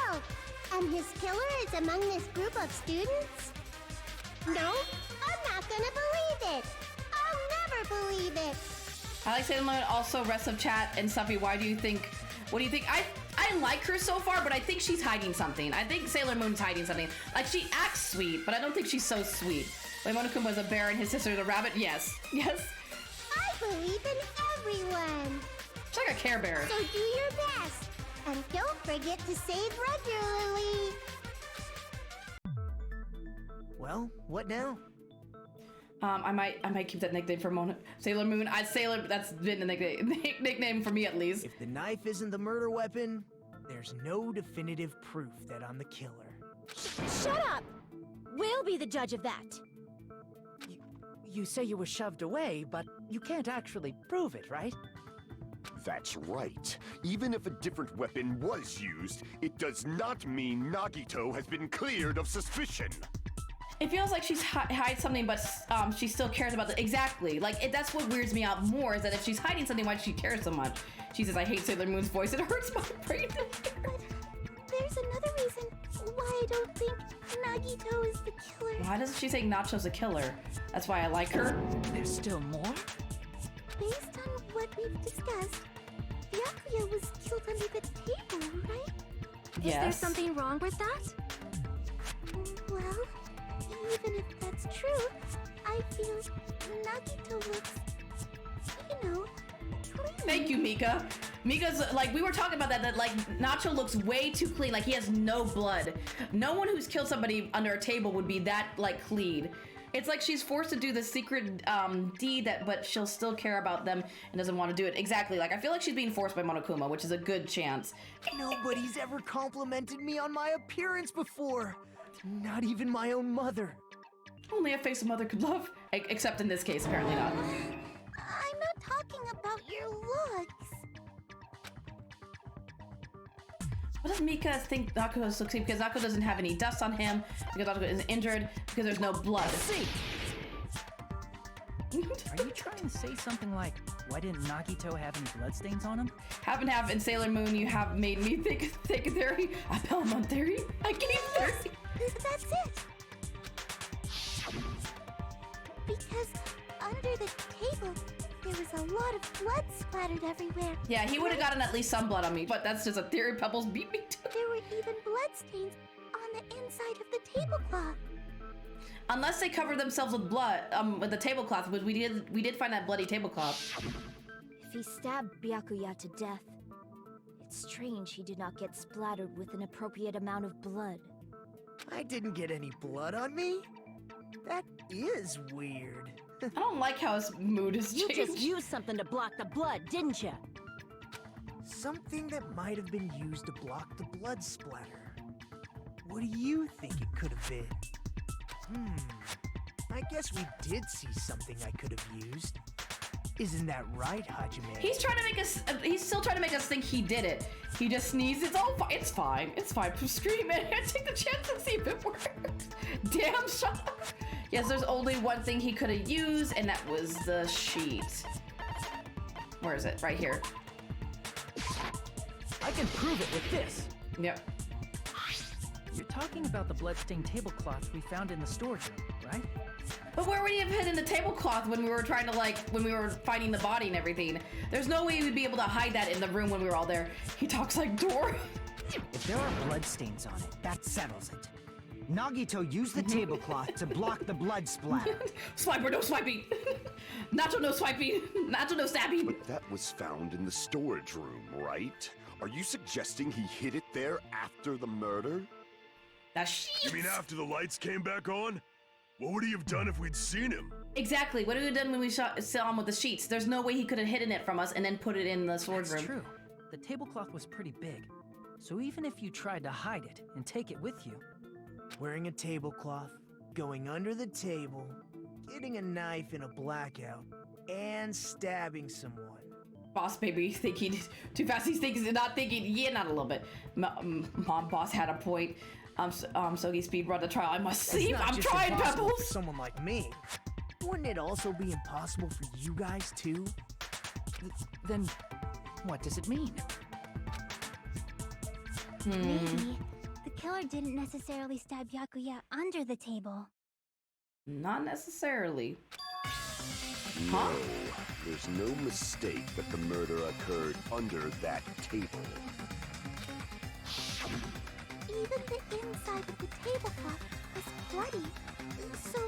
himself. And his killer is among this group of students? No, I'm not gonna believe it. I'll never believe it. I like Sailor Moon. Also, rest of chat and Stuffy, what do you think? I like her so far, but I think she's hiding something. I think Sailor Moon's hiding something. Like, she acts sweet, but I don't think she's so sweet. Like, Monokuma was a bear and his sister is a rabbit. Yes. Yes. I believe in everyone. She's like a Care Bear. So do your best. And don't forget to save regularly. Well, what now? I might keep that nickname for Sailor Moon. That's been a nickname for me at least. If the knife isn't the murder weapon, there's no definitive proof that I'm the killer. Shut up! We'll be the judge of that. You say you were shoved away, but you can't actually prove it, right? That's right. Even if a different weapon was used, it does not mean Nagito has been cleared of suspicion. It feels like she's hides something, but she still cares about the exactly. Like that's what weirds me out more is that if she's hiding something, why does she care so much? She says, "I hate Sailor Moon's voice. It hurts my brain." But there's another reason why I don't think Nagito is the killer. Why doesn't she say Nacho's a killer? That's why I like her. There's still more? Based on what we've discussed, Byakuya was killed under the table, right? Yes. Is there something wrong with that? Well, even if that's true, I feel Nagito looks, clean. Thank you, Mika. Mika's like, we were talking about that like Nacho looks way too clean, like he has no blood. No one who's killed somebody under a table would be that like clean. It's like she's forced to do the secret deed but she'll still care about them and doesn't want to do it. Exactly, like I feel like she's being forced by Monokuma, which is a good chance. Nobody's ever complimented me on my appearance before. Not even my own mother. Only a face a mother could love. Except in this case, apparently not. I'm not talking about your looks. What does Mika think Nacho looks like? Because Nacho doesn't have any dust on him, because Nacho isn't injured, because there's no blood. See! Are you trying to say something like, why didn't Nagito have any bloodstains on him? Half and half in Sailor Moon, you have made me think a theory. I found one theory. I gave theory. That's it. Because under the table, there was a lot of blood splattered everywhere. Yeah, he would have gotten at least some blood on me, but that's just a theory. Pebbles beat me too. There were even blood stains on the inside of the tablecloth. Unless they covered themselves with blood, with the tablecloth, but we did find that bloody tablecloth. If he stabbed Byakuya to death, it's strange he did not get splattered with an appropriate amount of blood. I didn't get any blood on me. That is weird. I don't like how his mood has You changed. just used something to block the blood, didn't you? Something that might have been used to block the blood splatter. What do you think it could have been? I guess we did see something I could have used. Isn't that right, Hajime? He's trying to make us. He's still trying to make us think he did it. He just sneezed. It's all fine. It's fine. It's fine. Scream it and take the chance and see if it works. Damn shot. Yes, there's only one thing he could have used, and that was the sheet. Where is it? Right here. I can prove it with this. Yep. You're talking about the bloodstained tablecloth we found in the storage room, right? But where would he have hidden the tablecloth when we were trying to when we were finding the body and everything? There's no way he would be able to hide that in the room when we were all there. He talks like Dora. If there are bloodstains on it, that settles it. Nagito used the tablecloth to block the blood splatter. Swiper, no swiping. Nacho, no swiping. Nacho, no stabbing. But that was found in the storage room, right? Are you suggesting he hid it there after the murder? You mean after the lights came back on? What would he have done if we'd seen him? Exactly. What would we have done when we saw him with the sheets? There's no way he could have hidden it from us and then put it in the storage room. That's true. The tablecloth was pretty big. So even if you tried to hide it and take it with you... Wearing a tablecloth, going under the table, getting a knife in a blackout, and stabbing someone. Boss baby thinking too fast. He's not thinking. Yeah, not a little bit. Mom, boss had a point. Sogi speed run the trial. I must sleep. I'm trying, Pebbles. For someone like me. Wouldn't it also be impossible for you guys too? Then, what does it mean? Maybe killer didn't necessarily stab Byakuya under the table. Not necessarily. No, there's no mistake that the murder occurred under that table. Even the inside of the tablecloth was bloody. So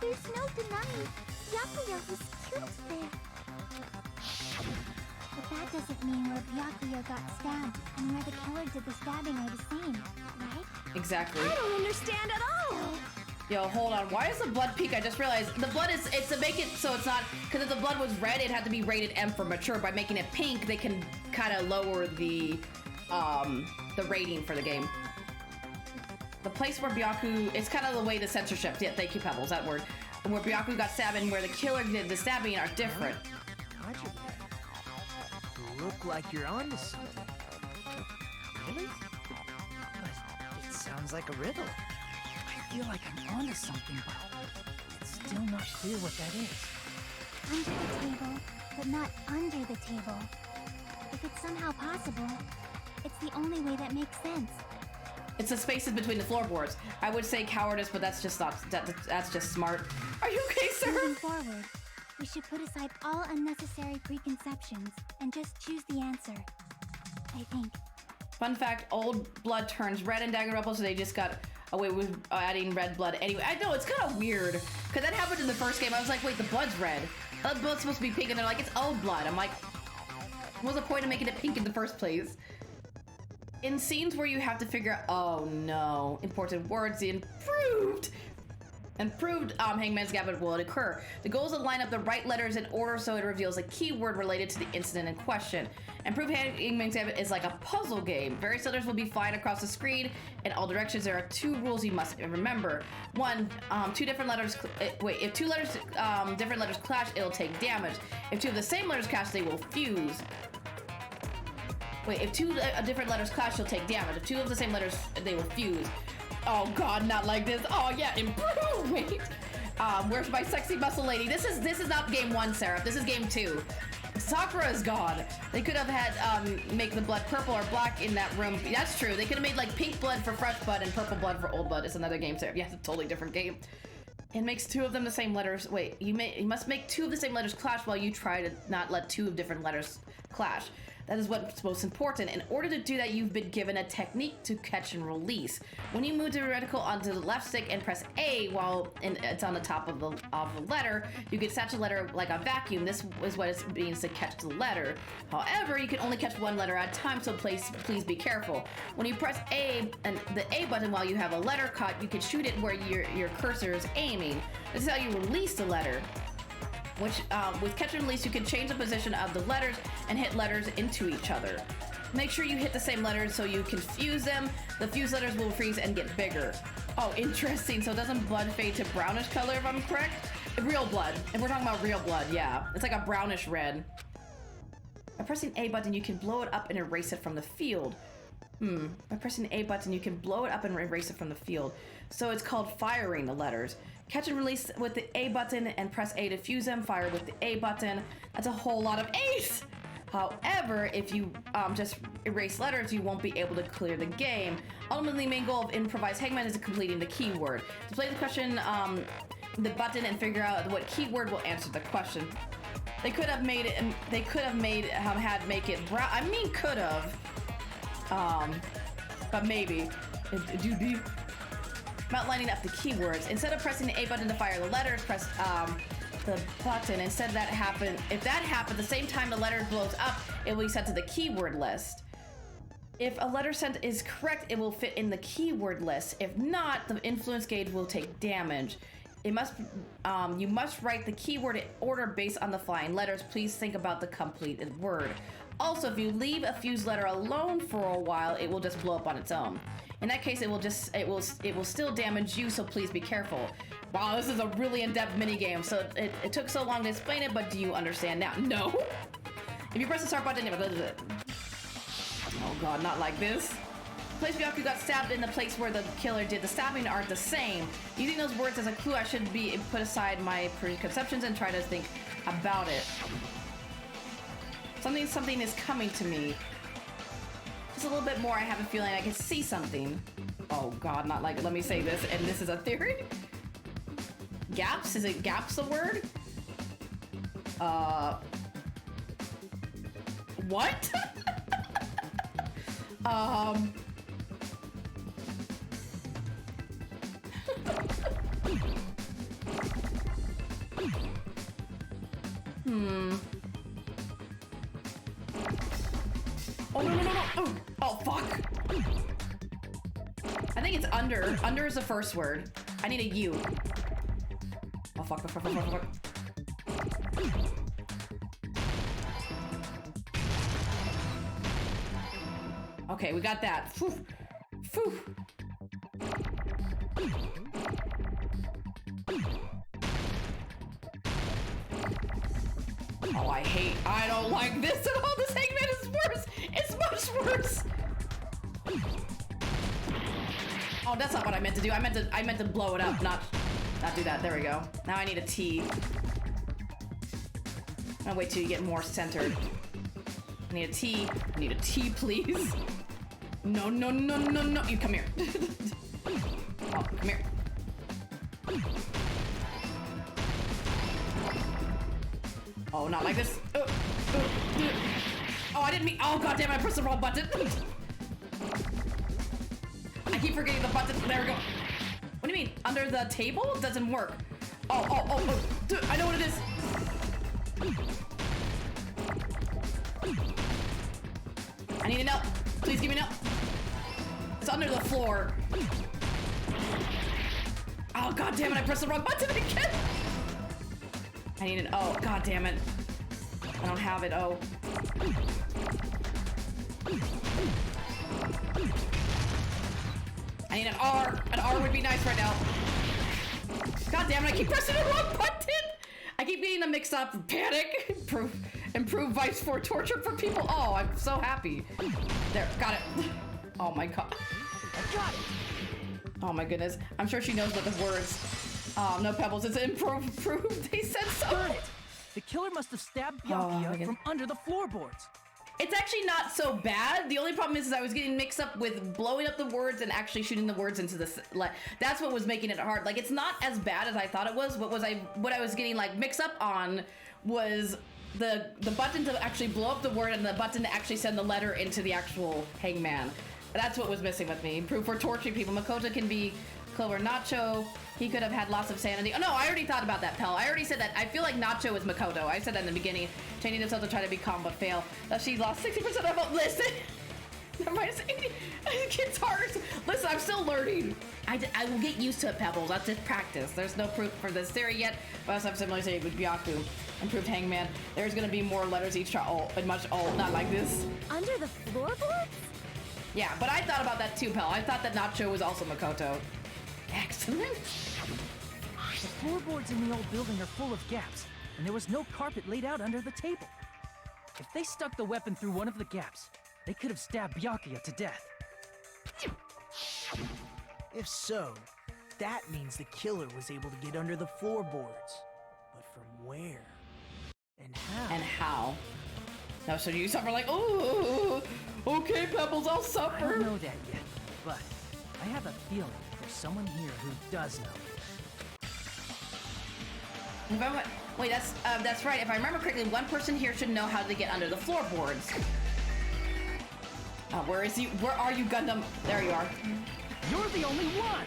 there's no denying Byakuya was killed there. But that doesn't mean where Byakuya got stabbed and where the killer did the stabbing are the same, right? Exactly. I don't understand at all! Yo, hold on. Why is the blood pink? I just realized the blood is, it's to make it so it's not, because if the blood was red, it had to be rated M for mature. By making it pink, they can kind of lower the rating for the game. The place where Byaku, it's kind of the way the censorship, yeah, thank you Pebbles, that word. Where Byaku got stabbed and where the killer did the stabbing are different. Gotcha. You look like you're onto something. Really? But it sounds like a riddle. I feel like I'm onto something, but it's still not clear what that is. Under the table, but not under the table. If it's somehow possible, it's the only way that makes sense. It's the spaces between the floorboards. I would say cowardice, but that's just not, that's just smart. Are you okay, sir? Moving forward, we should put aside all unnecessary preconceptions and just choose the answer. I think. Fun fact, old blood turns red in Danganronpa, so they just got away with adding red blood anyway. I know, it's kind of weird, because that happened in the first game. I was like, wait, the blood's red. The blood's supposed to be pink, and they're like, it's old blood. I'm like, what's the point of making it pink in the first place? In scenes where you have to figure out, oh no, important words, the improved Hangman's Gambit will occur. The goal is to line up the right letters in order so it reveals a keyword related to the incident in question. Improved Hangman's Gambit is like a puzzle game. Various letters will be flying across the screen in all directions. There are 2 rules you must remember. 1, 2 different letters, if 2 letters, different letters clash, it'll take damage. If 2 of the same letters clash, they will fuse. Wait, if 2 different letters clash, you'll take damage. If 2 of the same letters, they will fuse. Oh god, not like this. Oh yeah, improve. Wait. Where's my sexy muscle lady? This is not game 1, Sarah. This is game 2. Sakura is gone. They could have had make the blood purple or black in that room. That's true. They could have made like pink blood for fresh blood and purple blood for old blood. It's another game, Sarah. Yeah, it's a totally different game. It makes 2 of them the same letters. Wait, you must make 2 of the same letters clash while you try to not let 2 of different letters clash. That is what's most important. In order to do that, you've been given a technique to catch and release. When you move the reticle onto the left stick and press A while it's on the top of the letter, you can snatch a letter like a vacuum. This is what it means to catch the letter. However, you can only catch 1 letter at a time, so please be careful. When you press A and the A button while you have a letter caught, you can shoot it where your cursor is aiming. This is how you release the letter. Which, with catch and release, you can change the position of the letters and hit letters into each other. Make sure you hit the same letters so you can fuse them. The fused letters will freeze and get bigger. Oh, interesting. So doesn't blood fade to brownish color, if I'm correct? Real blood. If we're talking about real blood, yeah. It's like a brownish red. By pressing A button, you can blow it up and erase it from the field. By pressing A button, you can blow it up and erase it from the field. So it's called firing the letters. Catch and release with the A button and press A to fuse them. Fire with the A button. That's a whole lot of A's! However, if you just erase letters, you won't be able to clear the game. Ultimately, the main goal of improvised Hangman is completing the keyword. To play the question, the button and figure out what keyword will answer the question. They could have made it. They could have made make it brown. I mean, could have. But maybe. Do be. About lining up the keywords. Instead of pressing the A button to fire the letters, press the button. Instead of that happen, if that happened, the same time the letter blows up, it will be sent to the keyword list. If a letter sent is correct, it will fit in the keyword list. If not, the influence gauge will take damage. It must, you must write the keyword in order based on the flying letters. Please think about the completed word. Also, if you leave a fused letter alone for a while, it will just blow up on its own. In that case, it will still damage you, so please be careful. Wow, this is a really in-depth minigame, so it took so long to explain it, but do you understand now? No. If you press the start button, oh god, not like this. The place Byaku got stabbed and the place where the killer did the stabbing aren't the same. Using those words as a clue, I should be put aside my preconceptions and try to think about it. Something is coming to me. Just a little bit more, I have a feeling I can see something. Oh god, not like, let me say this, and this is a theory. Gaps? Is it gaps a word? What? Oh, no, no, no, no. Oh, oh, fuck. I think it's under. Under is the first word. I need a U. Oh, fuck, fuck, fuck, fuck, fuck, fuck. Okay, we got that. Phew. Phew. Oh, I don't like this at all. This hangman is worse. It's much worse. Oh, that's not what I meant to do. I meant to blow it up, not do that. There we go. Now I need a T. I'll wait till you get more centered. I need a T. I need a T, please. No, no, no, no, no. You come here. Oh, come here. Oh, not like this. Oh, I didn't mean. Oh, goddamn! I pressed the wrong button. I keep forgetting the button. There we go. What do you mean? Under the table? It doesn't work. Oh. Dude, I know what it is. I need an L. Please give me an L. It's under the floor. Oh, god damn it, I pressed the wrong button again. I need an O. God damn it. I don't have it. O. I need an R. An R would be nice right now. God damn it, I keep pressing the wrong button. I keep getting them mixed up. Panic. Improve Vice for torture for people. Oh, I'm so happy. There, got it. Oh my god. I got it. Oh my goodness. I'm sure she knows what the words. No pebbles. It's improve. They said so. Got it. The killer must have stabbed Byakuya from under the floorboards. It's actually not so bad. The only problem is I was getting mixed up with blowing up the words and actually shooting the words into the that's what was making it hard. Like, it's not as bad as I thought it was. What I was getting like mixed up on was the button to actually blow up the word and the button to actually send the letter into the actual hangman. That's what was missing with me. Improve for torturing people. Makoto can be Clover Nacho. He could have had lots of sanity. Oh no, I already thought about that, Pell. I already said that. I feel like Nacho is Makoto. I said that in the beginning. Changing himself to try to be calm but fail. She lost 60% of vote. Listen. Minus 80. It's hard. Listen, I'm still learning. I will get used to it, Pebbles. That's just practice. There's no proof for this theory yet, but I also have similar theory with Byaku. Improved hangman. There's gonna be more letters each try. Oh, and much. Oh, not like this. Under the floorboards? Yeah, but I thought about that too, Pell. I thought that Nacho was also Makoto. Excellent. The floorboards in the old building are full of gaps, and there was no carpet laid out under the table. If they stuck the weapon through one of the gaps, they could have stabbed Byakuya to death. If so, that means the killer was able to get under the floorboards. But from where? And how? And how? No, so you suffer like, oh, okay, Pebbles, I'll suffer. I don't know that yet, but I have a feeling there's someone here who does know. Wait, that's right. If I remember correctly, one person here should know how to get under the floorboards. Where is he? Where are you, Gundam? There you are. You're the only one!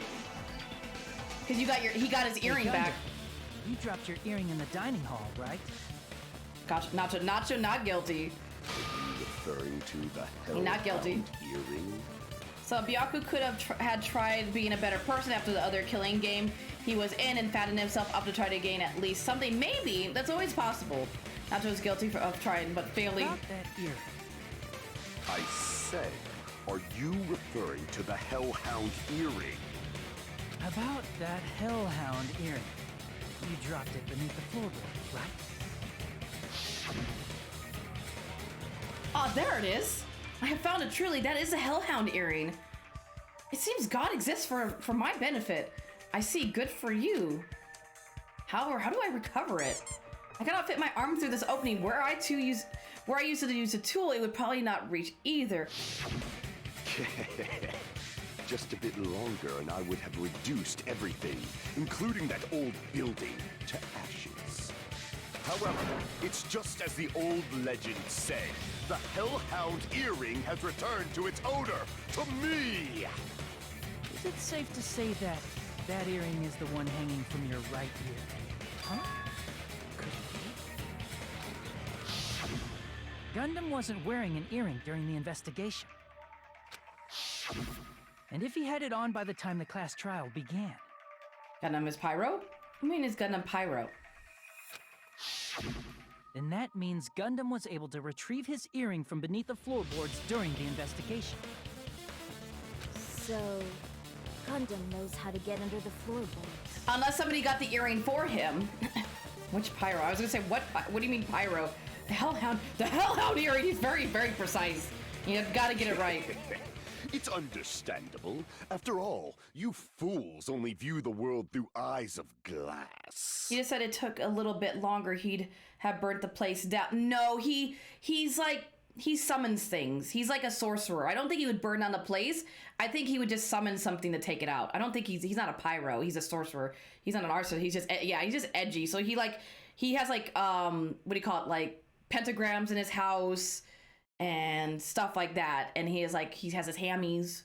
Because he got his earring back. You dropped your earring in the dining hall, right? Gosh, Nacho, not guilty. Referring to the He's not guilty. Earring? So Byaku could have had tried being a better person after the other killing game he was in and fattened himself up to try to gain at least something. Maybe. That's always possible. Nacho was guilty of trying, but failing. About that earring. I said, are you referring to the Hellhound earring? About that Hellhound earring. You dropped it beneath the floorboard, right? Oh, there it is. I have found it truly. That is a Hellhound earring. It seems God exists for my benefit. I see. Good for you. However, how do I recover it? I cannot fit my arm through this opening. Where I used to use a tool, it would probably not reach either. just a bit longer and I would have reduced everything, including that old building, to ashes. However, it's just as the old legends say. The Hellhound earring has returned to its owner, to me! Is it safe to say that that earring is the one hanging from your right ear? Huh? Could it be? Gundam wasn't wearing an earring during the investigation. And if he had it on by the time the class trial began... Gundam is Pyro? I mean, is Gundam Pyro? Then that means Gundam was able to retrieve his earring from beneath the floorboards during the investigation. So, Gundam knows how to get under the floorboards. Unless somebody got the earring for him. Which Pyro? I was gonna say, what do you mean Pyro? The Hellhound earring, he's very, very precise. You've gotta get it right. It's understandable. After all, you fools only view the world through eyes of glass. He just said it took a little bit longer, he'd have burnt the place down. No, he's like, he summons things. He's like a sorcerer. I don't think he would burn down the place. I think he would just summon something to take it out. I don't think he's not a pyro. He's a sorcerer. He's not an artist. He's just, yeah, he's just edgy. So he has like, what do you call it? Like pentagrams in his house and stuff like that. And he has his hammies,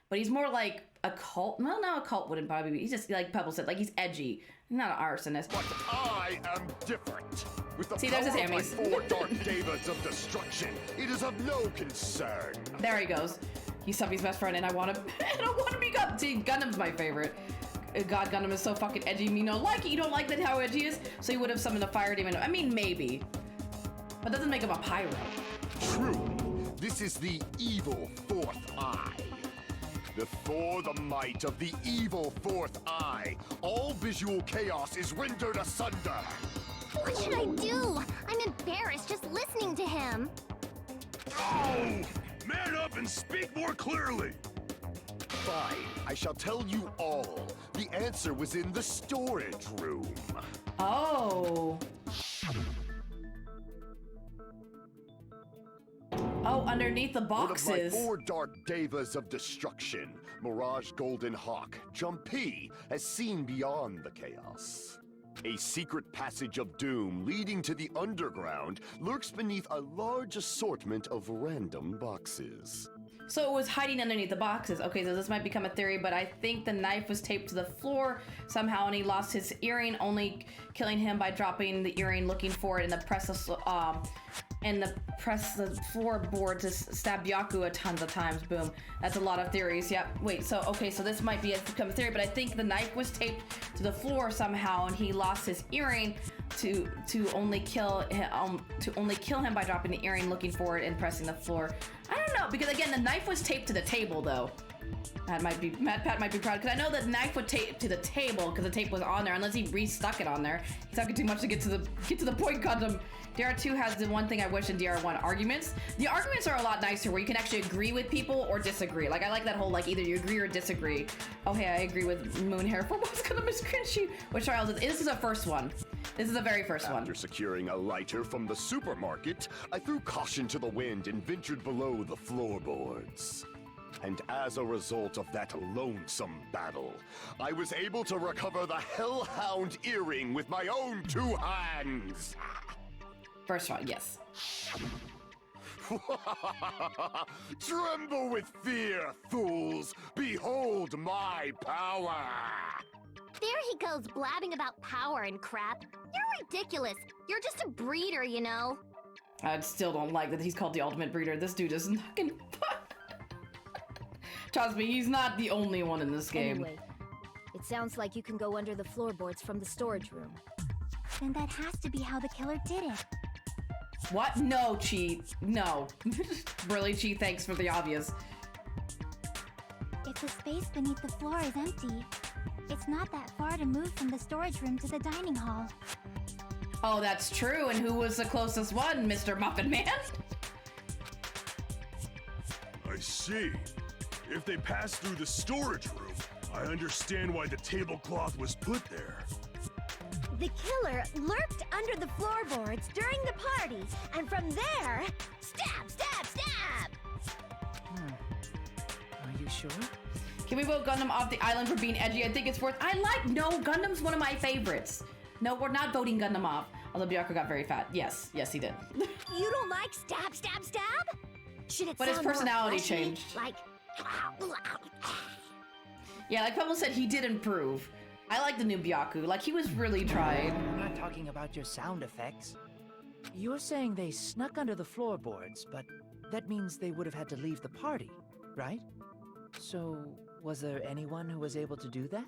but he's more like a cult. Well, no, a cult wouldn't probably be. He's just like Pebble said, like he's edgy. He's not an arsonist. But I am different. With the See, there's his power of my hammies. 4 dark devas of destruction, it is of no concern. There he goes. He's Stuffy's best friend, and I want to be Gundam. See, Gundam's my favorite. God, Gundam is so fucking edgy. You know, you don't like that how edgy he is, so he would have summoned a fire demon. I mean, maybe, but doesn't make him a pyro. Truly, this is the evil 4th eye. Before the might of the evil 4th eye, all visual chaos is rendered asunder. What should I do? I'm embarrassed just listening to him. Oh! Man up and speak more clearly! Fine, I shall tell you all. The answer was in the storage room. Oh. Oh, underneath the boxes. One of my 4 dark devas of destruction, Mirage Golden Hawk, Jumpy, has seen beyond the chaos. A secret passage of doom leading to the underground lurks beneath a large assortment of random boxes. So it was hiding underneath the boxes. Okay, so this might become a theory, but I think the knife was taped to the floor somehow, and he lost his earring, only killing him by dropping the earring, looking for it, and the floorboard to stab Byaku a tons of times. Boom. That's a lot of theories. Yep. Wait. So okay. So this might become a theory, but I think the knife was taped to the floor somehow, and he lost his earring to only kill him by dropping the earring, looking for it, and pressing the floor. I don't know, because again, the knife was taped to the table though. Pat might be proud, because I know the knife was taped to the table because the tape was on there, unless he restuck it on there. He's talking too much to get to the point. Gundam. DR2 has the one thing I wish in DR1: arguments. The arguments are a lot nicer, where you can actually agree with people or disagree. Like I like that whole either you agree or disagree. Oh hey, I agree with Moonhair for what's Gundam is cringy. Which trials is this? Is the first one. This is the very first one. After securing a lighter from the supermarket, I threw caution to the wind and ventured below the floorboards. And as a result of that lonesome battle, I was able to recover the Hellhound earring with my own 2 hands. First one, yes. Tremble with fear, fools! Behold my power! There he goes blabbing about power and crap. You're ridiculous. You're just a breeder, you know. I still don't like that he's called the ultimate breeder. This dude is fucking... Trust me, he's not the only one in this game. Anyway, it sounds like you can go under the floorboards from the storage room. Then that has to be how the killer did it. What? No, Cheat. No. Really, Cheat? Thanks for the obvious. If the space beneath the floor is empty, it's not that far to move from the storage room to the dining hall. Oh, that's true. And who was the closest one, Mr. Muffin Man? I see. If they passed through the storage room, I understand why the tablecloth was put there. The killer lurked under the floorboards during the party, and from there, stab, stab, stab! Are you sure? Can we vote Gundam off the island for being edgy? I think it's worth. No, Gundam's one of my favorites. No, we're not voting Gundam off. Although Byaku got very fat. Yes, he did. You don't like stab, stab, stab? Should it But his sound more personality fleshy, changed. Like... Yeah, like Pebble said, he did improve. I like the new Byaku. Like, he was really trying. I'm not talking about your sound effects. You're saying they snuck under the floorboards, but that means they would have had to leave the party, right? So, was there anyone who was able to do that?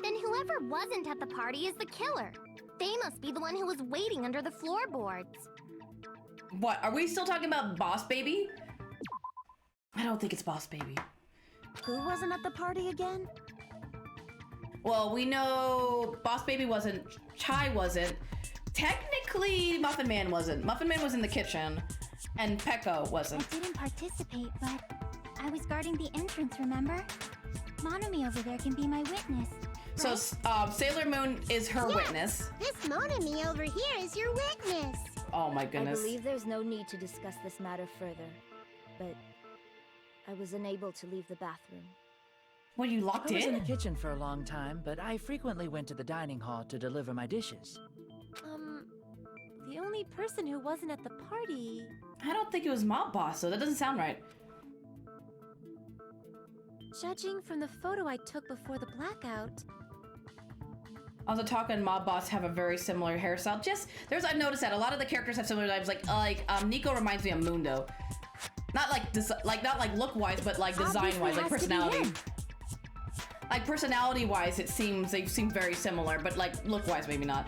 Then whoever wasn't at the party is the killer. They must be the one who was waiting under the floorboards. What? Are we still talking about Boss Baby? I don't think it's Boss Baby. Who wasn't at the party again? Well, we know Boss Baby wasn't, Chai wasn't. Technically, Muffin Man wasn't. Muffin Man was in the kitchen, and Pekko wasn't. I didn't participate, but I was guarding the entrance, remember? Monomi over there can be my witness. So, Sailor Moon is her witness. This Monomi over here is your witness. Oh my I goodness. believe there's no need to discuss this matter further, but I was unable to leave the bathroom. Were you locked I was in the in? kitchen for a long time, but I frequently went to the dining hall to deliver my dishes. The only person who wasn't at the party... I don't think it was Mob Boss, so that doesn't sound right. Judging from the photo I took before the blackout... Also, Taka and Mob Boss have a very similar hairstyle. I've noticed that a lot of the characters have similar vibes. Nico reminds me of Mundo. Not like look-wise, but like design-wise, like personality. Like personality-wise, they seem very similar, but like look-wise, maybe not.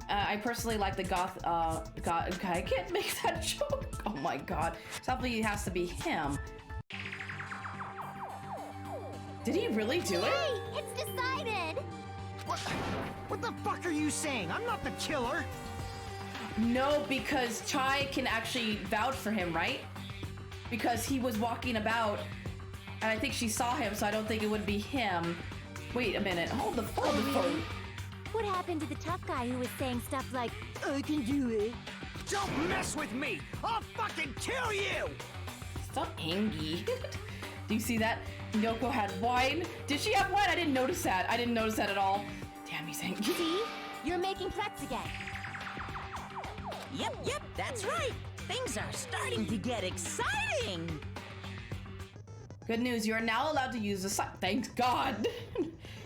I personally like the goth. I can't make that joke. Oh my god, something has to be him. Did he really do it? Hey, it's decided! What the fuck are you saying? I'm not the killer! No, because Chai can actually vouch for him, right? Because he was walking about, and I think she saw him, so I don't think it would be him. Wait a minute, hold the phone. What happened to the tough guy who was saying stuff like, I can do it. Don't mess with me! I'll fucking kill you! Stop angry. Do you see that? Yoko had wine. Did she have wine? I didn't notice that. I didn't notice that at all. Damn, he's angry. see? You're making threats again. Yep, that's right. Things are starting to get exciting. Good news, you are now allowed to use the thank God.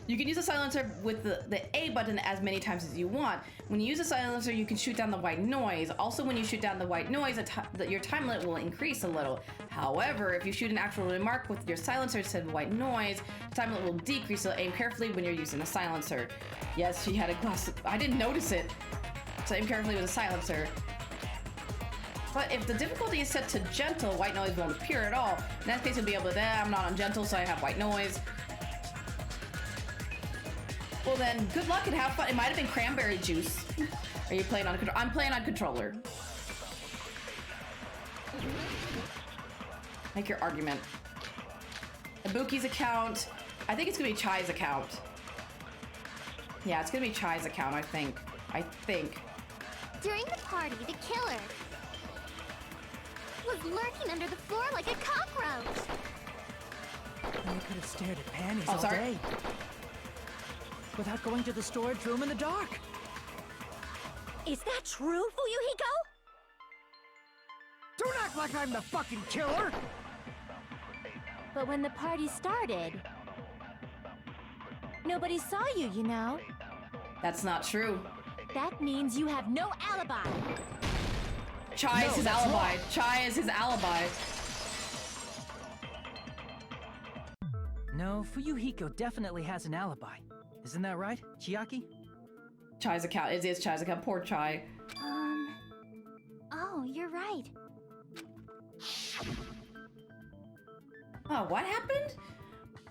You can use the silencer with the A button as many times as you want. When you use the silencer, you can shoot down the white noise. Also, when you shoot down the white noise, your time limit will increase a little. However, if you shoot an actual remark with your silencer instead of white noise, the time limit will decrease, so aim carefully when you're using the silencer. Yes, she had a glass. I didn't notice it. So aim carefully with a silencer. But if the difficulty is set to gentle, white noise won't appear at all. In that case, you'll be able to, I'm not on gentle, so I have white noise. Well then, good luck and have fun. It might have been cranberry juice. Are you playing on controller? I'm playing on controller. Make your argument. Ibuki's account. I think it's gonna be Chai's account. Yeah, it's gonna be Chai's account, I think. During the party, the killer was lurking under the floor like a cockroach. I could have stared at panties Oh, all sorry. day. Without going to the storage room in the dark. Is that true, Fuyuhiko? Don't act like I'm the fucking killer! But when the party started, nobody saw you, you know? That's not true. That means you have no alibi. Chai is his that's alibi. wrong. Chai is his alibi. No, Fuyuhiko definitely has an alibi. Isn't that right, Chiaki? Chai's account. It is Chai's account. Poor Chai. Oh, you're right. Oh, what happened?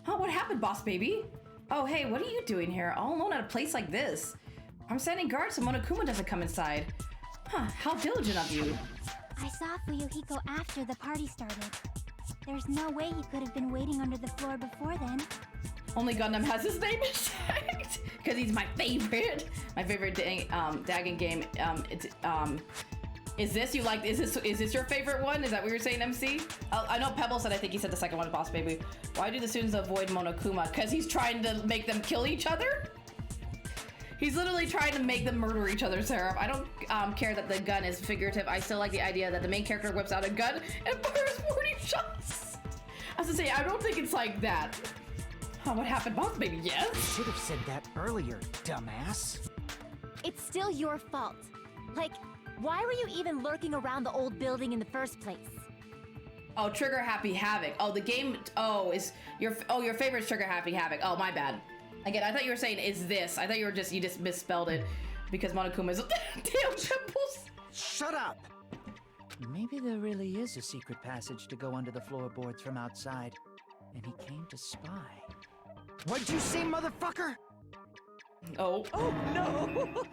Oh, what happened, boss baby? Oh, hey, what are you doing here? All alone at a place like this? I'm standing guard so Monokuma doesn't come inside. Huh, how diligent of you. I saw Fuyuhiko after the party started. There's no way he could have been waiting under the floor before then. Only Gundam has his name checked because he's my favorite. My favorite Dagon game. Is this your favorite one? Is that what you're saying, MC? I know Pebble said, I think he said the second one, Boss Baby. Why do the students avoid Monokuma? Because he's trying to make them kill each other? He's literally trying to make them murder each other, Seraph. I don't care that the gun is figurative. I still like the idea that the main character whips out a gun and fires 40 shots. I was gonna say, I don't think it's like that. Oh, what happened, Boss Baby? Yes? Should have said that earlier, dumbass. It's still your fault. Like, why were you even lurking around the old building in the first place? Oh, Trigger Happy Havoc. Oh, the game. Oh, your favorite is Trigger Happy Havoc. Oh, my bad. Again, I thought you were saying is this. I thought you just misspelled it because Monokuma's damn pimples. Shut up! Maybe there really is a secret passage to go under the floorboards from outside, and he came to spy. What'd you say, motherfucker? Oh. Oh no!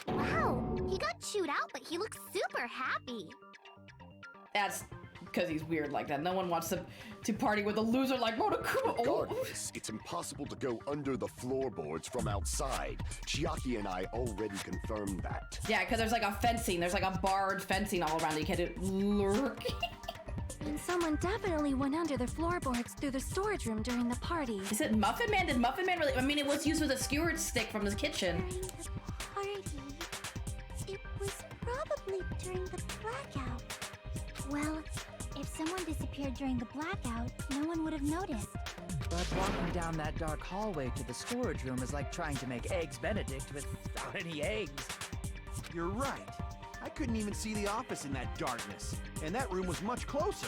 Wow, he got chewed out, but he looks super happy. That's because he's weird like that. No one wants to party with a loser like Monokuma. Oh. Regardless, it's impossible to go under the floorboards from outside. Chiaki and I already confirmed that. Yeah, because there's like a fencing. There's like a barred fencing all around. You can't lurk. And someone definitely went under the floorboards through the storage room during the party. Is it Muffin Man? Did Muffin Man really? I mean, it was used with a skewered stick from the kitchen. During the party. It was probably during the blackout. Well, if someone disappeared during the blackout, no one would have noticed. But walking down that dark hallway to the storage room is like trying to make Eggs Benedict without any eggs. You're right. I couldn't even see the office in that darkness, and that room was much closer.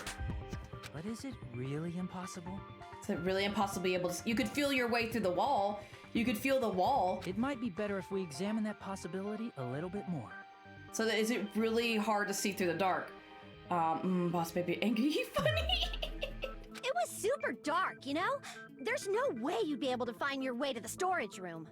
But is it really impossible? Is it really impossible to be able to? You could feel your way through the wall. You could feel the wall. It might be better if we examine that possibility a little bit more. So is it really hard to see through the dark? Boss Baby, angry, funny. It was super dark, you know? There's no way you'd be able to find your way to the storage room.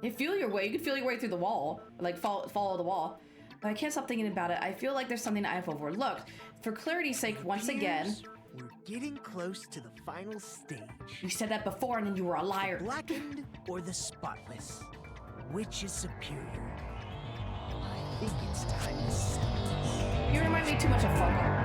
You feel your way. You could feel your way through the wall, like follow the wall. But I can't stop thinking about it. I feel like there's something I've overlooked. For clarity's sake, once again, we're getting close to the final stage. You said that before, and then you were a liar. The blackened or the spotless? Which is superior? I think it's time to settle. You remind me too much of Funko.